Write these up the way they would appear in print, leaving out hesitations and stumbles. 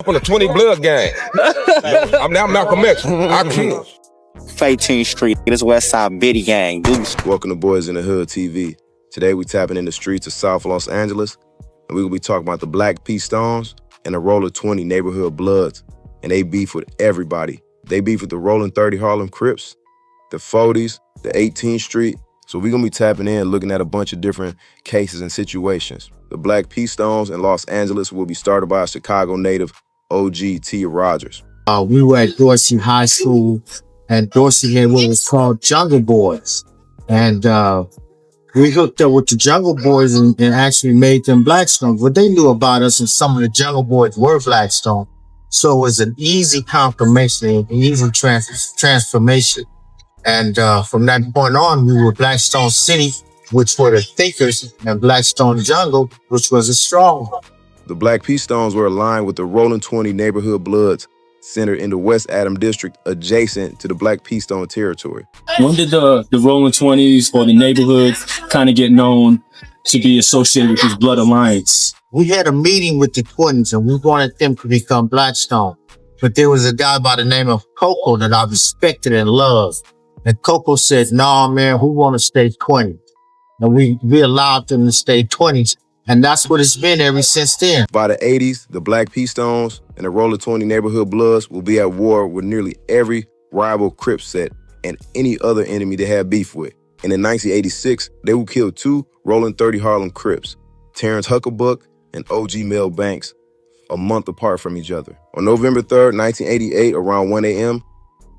from the 20 Blood gang. I'm now Malcolm X. I kill. 18th Street, this West Side Biddy gang. Deuce. Welcome to Boys in the Hood TV. Today we tapping in the streets of South Los Angeles, and we will be talking about the Black P Stones and the Rollin 20 neighborhood Bloods. And they beef with everybody. They beef with the Rollin 30 Harlem Crips, the 40s, the 18th Street. So we're gonna be tapping in, looking at a bunch of different cases and situations. The Black P Stones in Los Angeles will be started by a Chicago native, OG T. Rogers. We were at Dorsey High School, and Dorsey had what was called Jungle Boys. And we hooked up with the Jungle Boys and actually made them Blackstone. What they knew about us, and some of the Jungle Boys were Blackstone. So it was an easy confirmation, an easy transformation. And from that point on, we were Blackstone City, which were the thinkers, and Blackstone Jungle, which was a stronghold. The Black P Stones were aligned with the Rollin 20 neighborhood Bloods, centered in the West Adam district adjacent to the Black P Stone territory. When did the Rollin 20s or the neighborhood kind of get known to be associated with this Blood Alliance? We had a meeting with the twins and we wanted them to become Blackstone. But there was a guy by the name of Coco that I respected and loved. And Coco said, "Nah, man, we want to stay 20." And we allowed them to stay 20s. And that's what it's been ever since then. By the 80s, the Black P Stones and the Rollin 20 neighborhood Bloods will be at war with nearly every rival Crip set and any other enemy they had beef with. And in 1986, they will kill two Rollin 30 Harlem Crips, Terrence Huckabuck and OG Mel Banks, a month apart from each other. On November 3rd, 1988, around 1 a.m.,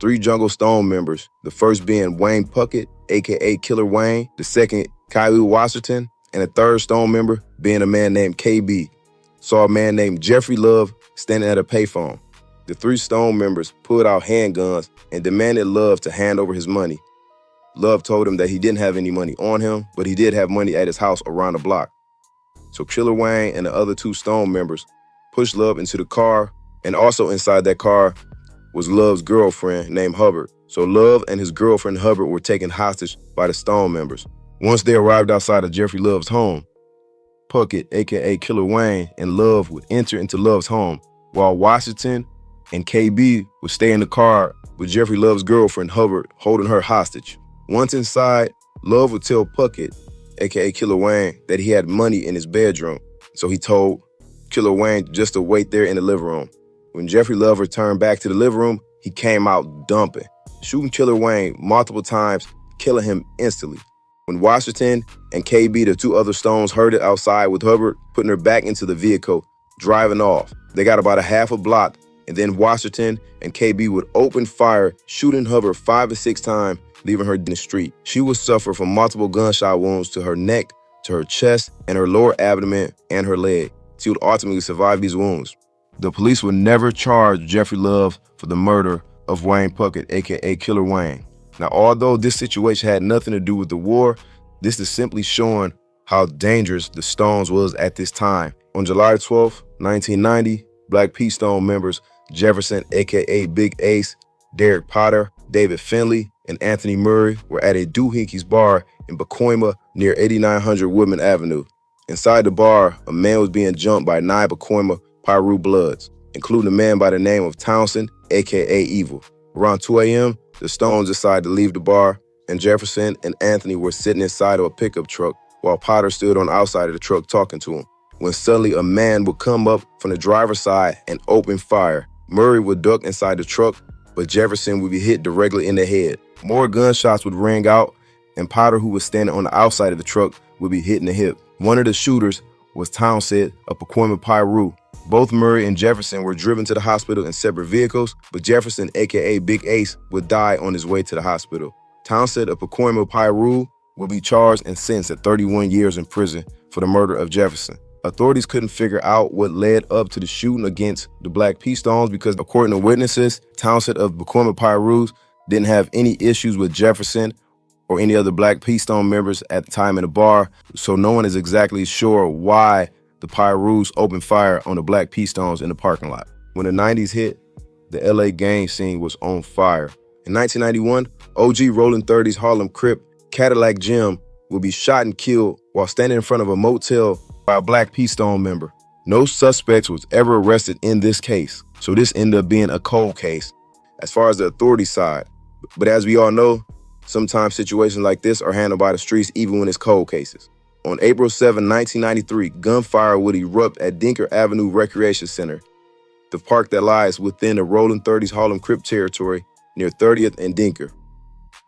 three Jungle Stone members, the first being Wayne Puckett, aka Killer Wayne, the second Kyle Washington, and the third Stone member being a man named KB, saw a man named Jeffrey Love standing at a payphone. The three Stone members pulled out handguns and demanded Love to hand over his money. Love told him that he didn't have any money on him, but he did have money at his house around the block. So Killer Wayne and the other two Stone members pushed Love into the car, and also inside that car was Love's girlfriend named Hubbard. So Love and his girlfriend Hubbard were taken hostage by the Stone members. Once they arrived outside of Jeffrey Love's home, Puckett, aka Killer Wayne, and Love would enter into Love's home, while Washington and KB would stay in the car with Jeffrey Love's girlfriend Hubbard holding her hostage. Once inside, Love would tell Puckett, aka Killer Wayne, that he had money in his bedroom. So he told Killer Wayne just to wait there in the living room. When Jeffrey Love returned back to the living room, he came out dumping, shooting Killer Wayne multiple times, killing him instantly. When Washington and KB, the two other Stones, heard it outside with Hubbard putting her back into the vehicle, driving off. They got about a half a block, and then Washington and KB would open fire, shooting Hubbard 5 or 6 times, leaving her in the street. She would suffer from multiple gunshot wounds to her neck, to her chest, and her lower abdomen and her leg. She would ultimately survive these wounds. The police would never charge Jeffrey Love for the murder of Wayne Puckett, aka Killer Wayne. Now, although this situation had nothing to do with the war, this is simply showing how dangerous the Stones was at this time. On July 12, 1990, Black P Stone members Jefferson, aka Big Ace, Derek Potter, David Finley, and Anthony Murray were at a Doohickeys bar in Pacoima near 8900 Woodman Avenue. Inside the bar, a man was being jumped by 9 Pacoima Piru Bloods, including a man by the name of Townsend, aka Evil. Around 2 a.m., the Stones decided to leave the bar, and Jefferson and Anthony were sitting inside of a pickup truck while Potter stood on the outside of the truck talking to him. When suddenly a man would come up from the driver's side and open fire. Murray would duck inside the truck, but Jefferson would be hit directly in the head. More gunshots would ring out, and Potter, who was standing on the outside of the truck, would be hit in the hip. One of the shooters was Townsend of Pacoima Piru. Both Murray and Jefferson were driven to the hospital in separate vehicles, but Jefferson, aka Big Ace, would die on his way to the hospital. Townsend of Pacoima Piru will be charged and sentenced to 31 years in prison for the murder of Jefferson. Authorities couldn't figure out what led up to the shooting against the Black P Stones because, according to witnesses, Townsend of Pacoima Piru didn't have any issues with Jefferson or any other Black P Stone members at the time in the bar, so no one is exactly sure why the Pyrus opened fire on the Black P Stones in the parking lot. When the 90s hit, the LA gang scene was on fire. In 1991, OG Rollin 30s Harlem Crip Cadillac Jim will be shot and killed while standing in front of a motel by a Black P Stone member. No suspects was ever arrested in this case, so this ended up being a cold case as far as the authority side. But as we all know, sometimes situations like this are handled by the streets even when it's cold cases. On April 7, 1993, gunfire would erupt at Dinker Avenue Recreation Center, the park that lies within the Rollin 30s Harlem Crip territory near 30th and Dinker.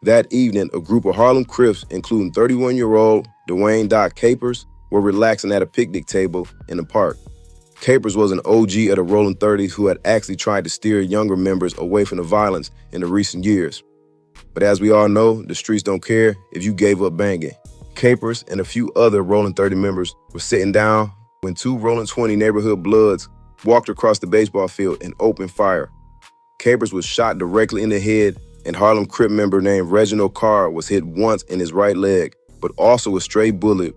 That evening, a group of Harlem Crips, including 31-year-old Dwayne Doc Capers, were relaxing at a picnic table in the park. Capers was an OG of the Rollin 30s who had actually tried to steer younger members away from the violence in the recent years. But as we all know, the streets don't care if you gave up banging. Capers and a few other Rollin 30 members were sitting down when two Rollin 20 neighborhood bloods walked across the baseball field and opened fire. Capers was shot directly in the head, and Harlem Crip member named Reginald Carr was hit once in his right leg, but also a stray bullet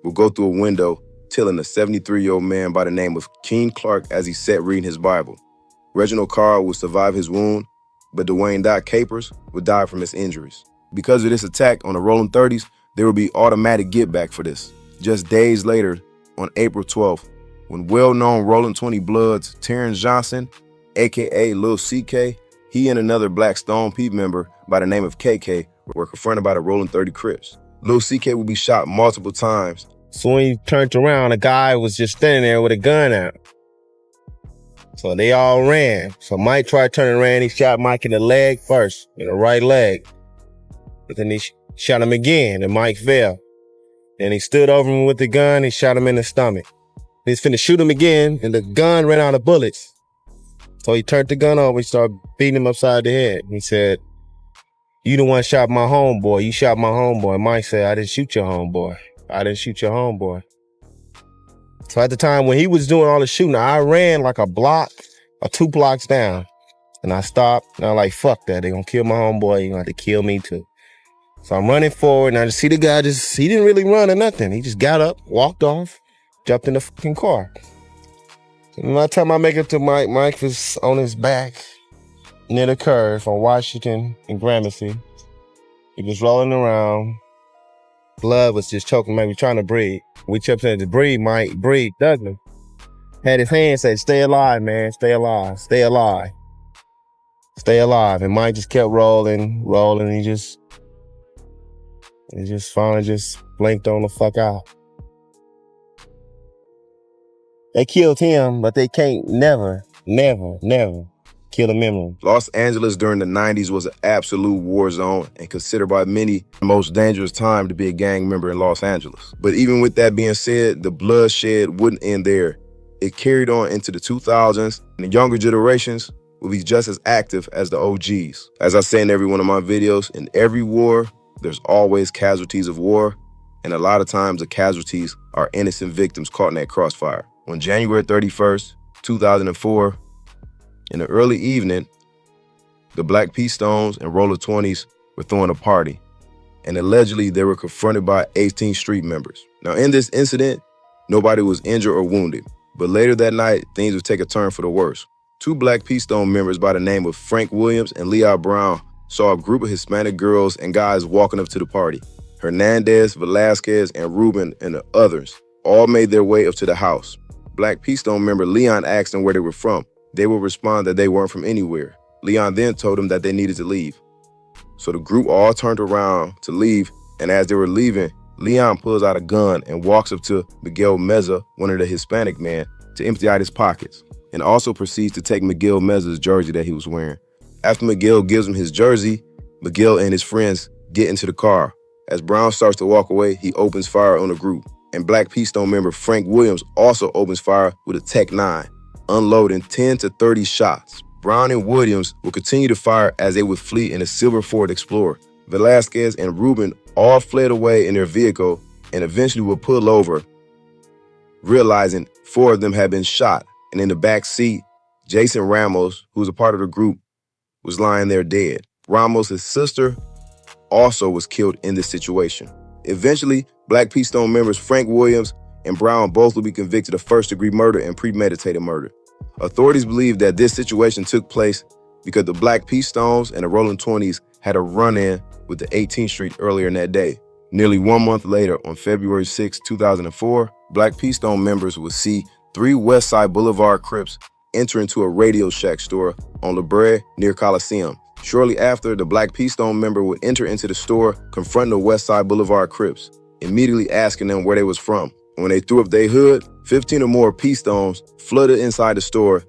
will go through a window, killing a 73-year-old man by the name of Keen Clark as he sat reading his Bible. Reginald Carr would survive his wound, but Dwayne Doc Capers would die from his injuries. Because of this attack on the Rollin 30s, there would be automatic get back for this. Just days later, on April 12th, when well-known Rollin 20 Bloods Terrence Johnson, aka Lil CK, he and another Black Stone P member by the name of KK were confronted by the Rollin 30 Crips. Lil CK would be shot multiple times. So when he turned around, a guy was just standing there with a gun out. So they all ran. So Mike tried turning around. He shot Mike in the leg first, in the right leg. But then he shot him again, and Mike fell. Then he stood over him with the gun. He shot him in the stomach. He's finna shoot him again, and the gun ran out of bullets. So he turned the gun over. He started beating him upside the head. He said, "You the one shot my homeboy. You shot my homeboy." Mike said, "I didn't shoot your homeboy. I didn't shoot your homeboy." So at the time when he was doing all the shooting, I ran like a block or 2 blocks down. And I stopped, and I'm like, fuck that. They're gonna kill my homeboy. They're gonna have to kill me too. So I'm running forward, and I just see the guy he didn't really run or nothing. He just got up, walked off, jumped in the fucking car. And by the time I make it to Mike, Mike was on his back near the curve on Washington and Gramercy. He was rolling around. Blood was just choking, maybe trying to breathe. We kept saying to breathe, Mike, breathe. Douglas had his hand said, "Stay alive, man, stay alive, stay alive, stay alive." And Mike just kept rolling. He just finally just blinked on the fuck out. They killed him, but they can't never kill the memory. Los Angeles during the 90s was an absolute war zone and considered by many the most dangerous time to be a gang member in Los Angeles. But even with that being said, the bloodshed wouldn't end there. It carried on into the 2000s, and the younger generations will be just as active as the OGs. As I say in every one of my videos, in every war, there's always casualties of war, and a lot of times the casualties are innocent victims caught in that crossfire. On January 31st, 2004, in the early evening, the Black P Stones and Rollin 20s were throwing a party, and allegedly they were confronted by 18 street members. Now in this incident, nobody was injured or wounded, but later that night, things would take a turn for the worse. 2 Black P Stone members by the name of Frank Williams and Leon Brown saw a group of Hispanic girls and guys walking up to the party. Hernandez, Velasquez, and Ruben and the others all made their way up to the house. Black P Stone member Leon asked them where they were from. They would respond that they weren't from anywhere. Leon then told them that they needed to leave. So the group all turned around to leave, and as they were leaving, Leon pulls out a gun and walks up to Miguel Meza, one of the Hispanic men, to empty out his pockets, and also proceeds to take Miguel Meza's jersey that he was wearing. After Miguel gives him his jersey, Miguel and his friends get into the car. As Brown starts to walk away, he opens fire on the group. And Black P Stone member Frank Williams also opens fire with a Tech 9, unloading 10 to 30 shots. Brown and Williams will continue to fire as they would flee in a silver Ford Explorer. Velasquez and Ruben all fled away in their vehicle and eventually would pull over, realizing 4 of them had been shot. And in the back seat, Jason Ramos, who was a part of the group, was lying there dead. Ramos' sister also was killed in this situation. Eventually, Black P Stone members Frank Williams and Brown both will be convicted of first-degree murder and premeditated murder. Authorities believe that this situation took place because the Black P Stones and the Rollin 20s had a run-in with the 18th Street earlier in that day. Nearly 1 month later, on February 6, 2004, Black P Stone members would see 3 Westside Boulevard Crips enter into a Radio Shack store on La Brea near Coliseum. Shortly after, the Black P. Stone member would enter into the store, confronting the Westside Boulevard Crips, immediately asking them where they was from. When they threw up their hood, 15 or more P. Stones flooded inside the store,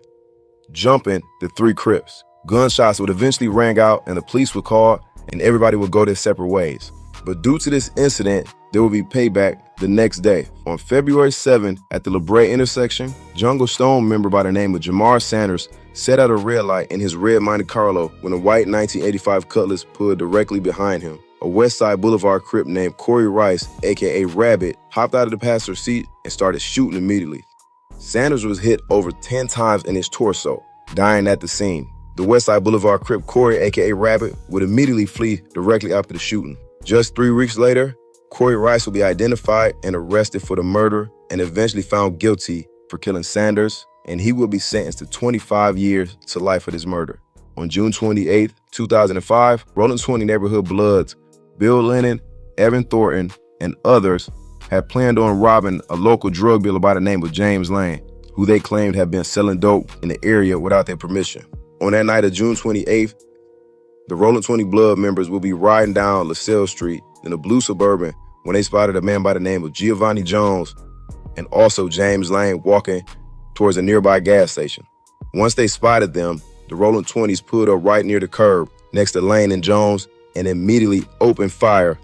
jumping the 3 Crips. Gunshots would eventually ring out and the police would call and everybody would go their separate ways. But due to this incident, there would be payback the next day. On February 7th at the La Brea intersection, Jungle Stone member by the name of Jamar Sanders set out a red light in his red Monte Carlo when a white 1985 Cutlass pulled directly behind him. A Westside Boulevard Crip named Corey Rice, aka Rabbit, hopped out of the passenger seat and started shooting immediately. Sanders was hit over 10 times in his torso, dying at the scene. The Westside Boulevard Crip Corey, aka Rabbit, would immediately flee directly after the shooting. Just 3 weeks later, Corey Rice will be identified and arrested for the murder and eventually found guilty for killing Sanders, and he will be sentenced to 25 years to life for this murder. On June 28, 2005, Rollin 20 neighborhood Bloods, Bill Lennon, Evan Thornton, and others had planned on robbing a local drug dealer by the name of James Lane, who they claimed had been selling dope in the area without their permission. On that night of June 28th, the Rollin 20 Blood members will be riding down LaSalle Street in a blue Suburban when they spotted a man by the name of Giovanni Jones and also James Lane walking towards a nearby gas station. Once they spotted them, the Rollin 20s pulled up right near the curb next to Lane and Jones and immediately opened fire,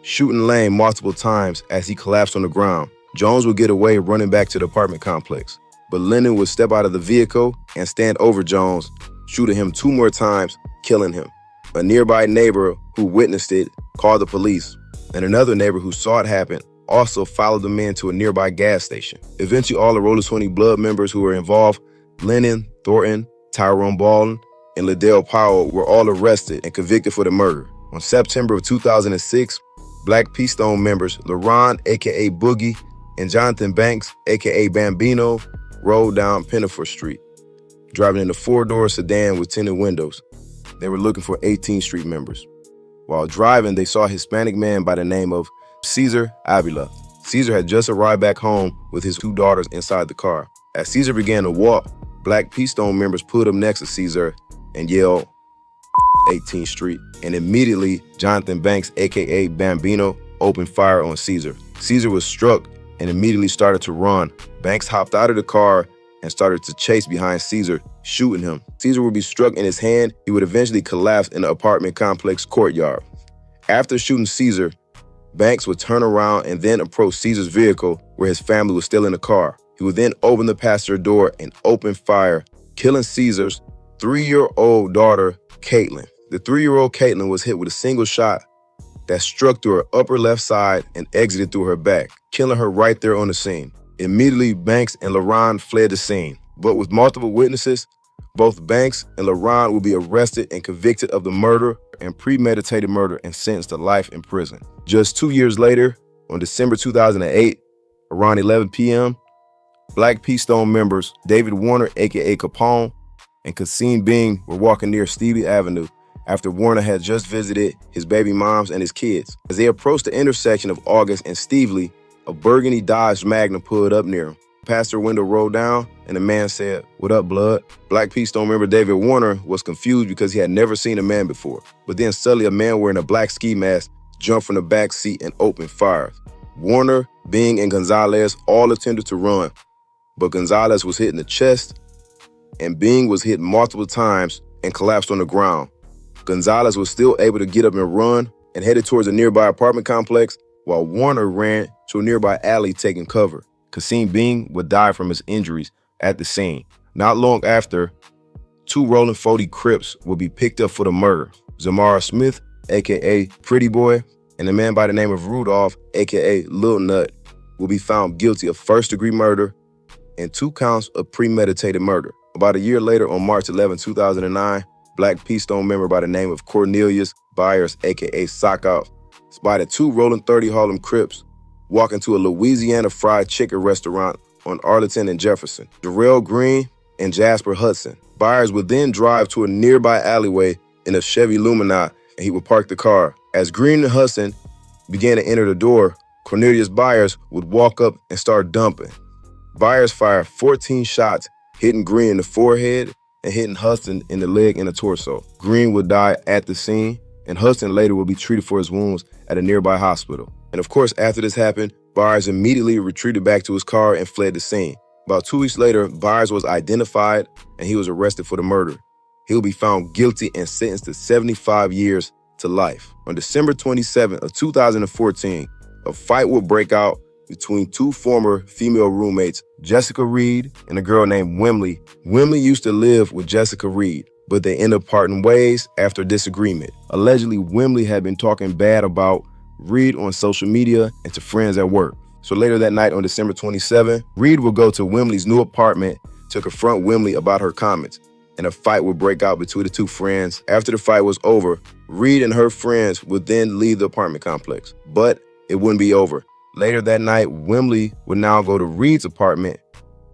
shooting Lane multiple times as he collapsed on the ground. Jones would get away running back to the apartment complex, but Lennon would step out of the vehicle and stand over Jones, shooting him 2 more times, killing him. A nearby neighbor who witnessed it called the police, and another neighbor who saw it happen also followed the men to a nearby gas station. Eventually, all the Rollin 20 Blood members who were involved, Lennon, Thornton, Tyrone Baldwin, and Liddell Powell, were all arrested and convicted for the murder. On September of 2006, Black P. Stone members LaRon, aka Boogie, and Jonathan Banks, aka Bambino, rode down Pinafore Street, driving in a 4-door sedan with tinted windows. They were looking for 18th Street members. While driving, they saw a Hispanic man by the name of Cesar Avila. Cesar had just arrived back home with his 2 daughters inside the car. As Cesar began to walk, Black P. Stone members pulled up next to Cesar and yelled, 18th Street, and immediately Jonathan Banks, aka Bambino, opened fire on Cesar. Cesar was struck and immediately started to run. Banks hopped out of the car and started to chase behind Cesar, shooting him. Cesar would be struck in his hand. He would eventually collapse in the apartment complex courtyard. After shooting Cesar, Banks would turn around and then approach Cesar's vehicle where his family was still in the car. He would then open the passenger door and open fire, killing Cesar's 3-year-old daughter, Caitlin. The 3-year-old Caitlin was hit with a single shot that struck through her upper left side and exited through her back, killing her right there on the scene. Immediately, Banks and LaRon fled the scene. But with multiple witnesses, both Banks and LaRon will be arrested and convicted of the murder and premeditated murder and sentenced to life in prison. Just 2 years later, on December 2008, around 11 p.m., Black P. Stone members David Warner, aka Capone, and Kasim Bing were walking near Stevie Avenue after Warner had just visited his baby moms and his kids. As they approached the intersection of August and Stevely, a burgundy Dodge Magnum pulled up near him. The passenger window rolled down and the man said, "What up, blood?" Black P. Stone member David Warner was confused because he had never seen a man before. But then suddenly a man wearing a black ski mask jumped from the back seat and opened fire. Warner, Bing, and Gonzalez all attempted to run, but Gonzalez was hit in the chest and Bing was hit multiple times and collapsed on the ground. Gonzalez was still able to get up and run and headed towards a nearby apartment complex, while Warner ran to a nearby alley taking cover. Kasim Bing would die from his injuries at the scene. Not long after, 2 Rollin 30s Crips would be picked up for the murder. Zamara Smith, aka Pretty Boy, and a man by the name of Rudolph, aka Lil Nut, will be found guilty of 1st-degree murder and 2 counts of premeditated murder. About a year later, on March 11, 2009, Black P. Stone member by the name of Cornelius Byers, aka Sock Out, spotted 2 Rollin 30 Harlem Crips walk into a Louisiana fried chicken restaurant on Arlington and Jefferson. Jarrell Green and Jasper Hudson. Byers would then drive to a nearby alleyway in a Chevy Lumina and he would park the car. As Green and Hudson began to enter the door, Cornelius Byers would walk up and start dumping. Byers fired 14 shots, hitting Green in the forehead and hitting Huston in the leg and the torso. Green would die at the scene, and Huston later would be treated for his wounds at a nearby hospital. And of course, after this happened, Byers immediately retreated back to his car and fled the scene. About 2 weeks later, Byers was identified and he was arrested for the murder. He will be found guilty and sentenced to 75 years to life. On December 27th of 2014, a fight will break out between two former female roommates, Jessica Reed and a girl named Wimley. Wimley used to live with Jessica Reed, but they ended up parting ways after disagreement. Allegedly, Wimley had been talking bad about Reed on social media and to friends at work. So later that night on December 27th, Reed will go to Wimley's new apartment to confront Wimley about her comments, and a fight would break out between the two friends. After the fight was over, Reed and her friends would then leave the apartment complex, but it wouldn't be over. Later that night, Wimley would now go to Reed's apartment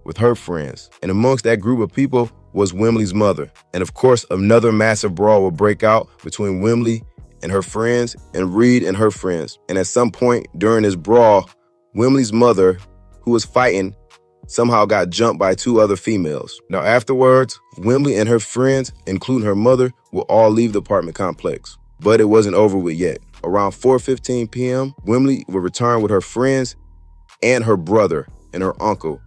with her friends, and amongst that group of people was Wimley's mother. And of course, another massive brawl would break out between Wimley and her friends and Reed and her friends. And at some point during this brawl, Wimley's mother, who was fighting, somehow got jumped by two other females. Now afterwards, Wimley and her friends, including her mother, will all leave the apartment complex. But it wasn't over with yet. Around 4:15 p.m., Wimley would return with her friends and her brother and her uncle.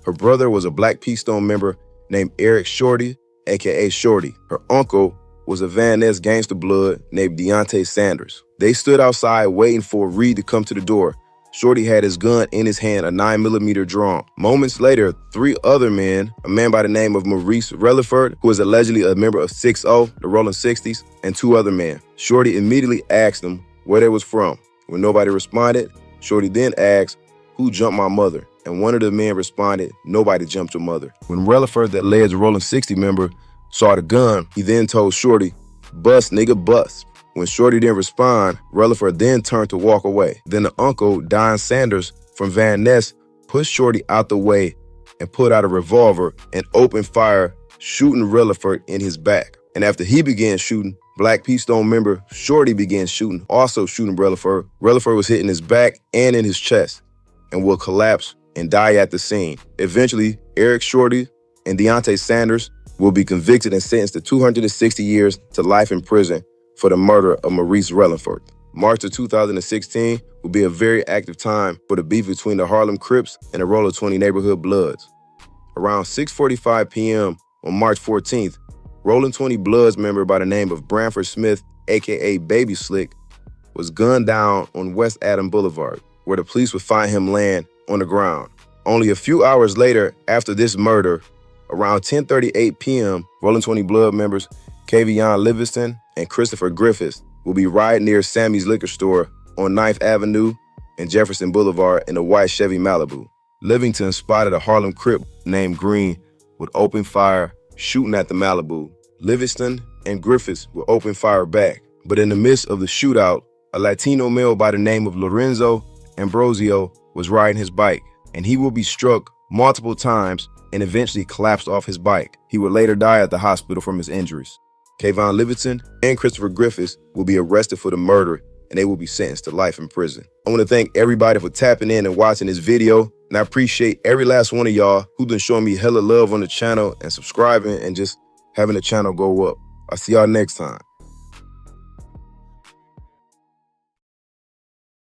Her brother was a Black P-Stone member named Eric Shorty, aka Shorty. Her uncle was a Van Ness gangster blood named Deontay Sanders. They stood outside waiting for Reed to come to the door. Shorty had his gun in his hand, a 9mm drawn. Moments later, three other men, a man by the name of Maurice Relaford, who was allegedly a member of 6-0, the Rollin 30s, and two other men. Shorty immediately asked them where they was from. When nobody responded, Shorty then asked, "Who jumped my mother?" And one of the men responded, "Nobody jumped your mother." When Relaford, that alleged Rollin 60 member, saw the gun, he then told Shorty, "Bust, nigga, bust." When Shorty didn't respond, Relaford then turned to walk away. Then the uncle, Don Sanders from Van Ness, pushed Shorty out the way and pulled out a revolver and opened fire, shooting Relaford in his back. And after he began shooting, Black P-Stone member Shorty began shooting, also shooting Relaford. Relaford was hit in his back and in his chest and will collapse and die at the scene. Eventually, Eric Shorty and Deontay Sanders will be convicted and sentenced to 260 years to life in prison for the murder of Maurice Relaford. March of 2016 will be a very active time for the beef between the Harlem Crips and the Rollin 20 neighborhood Bloods. Around 6:45 p.m. on March 14th, Rollin 20 Bloods member by the name of Branford Smith, aka Baby Slick, was gunned down on West Adam Boulevard, where the police would find him laying on the ground. Only a few hours later, after this murder, around 10:38 p.m., Rollin 20 Blood members Kavion Livingston and Christopher Griffiths will be right near Sammy's Liquor Store on 9th Avenue and Jefferson Boulevard in a white Chevy Malibu. Livingston spotted a Harlem Crip named Green with open fire, shooting at the Malibu. Livingston and Griffiths will open fire back, but in the midst of the shootout, a Latino male by the name of Lorenzo Ambrosio was riding his bike, and he will be struck multiple times and eventually collapsed off his bike. He would later die at the hospital from his injuries. Kayvon Livingston and Christopher Griffiths will be arrested for the murder, and they will be sentenced to life in prison. I want to thank everybody for tapping in and watching this video, and I appreciate every last one of y'all who's been showing me hella love on the channel and subscribing and just having the channel go up. I'll see y'all next time.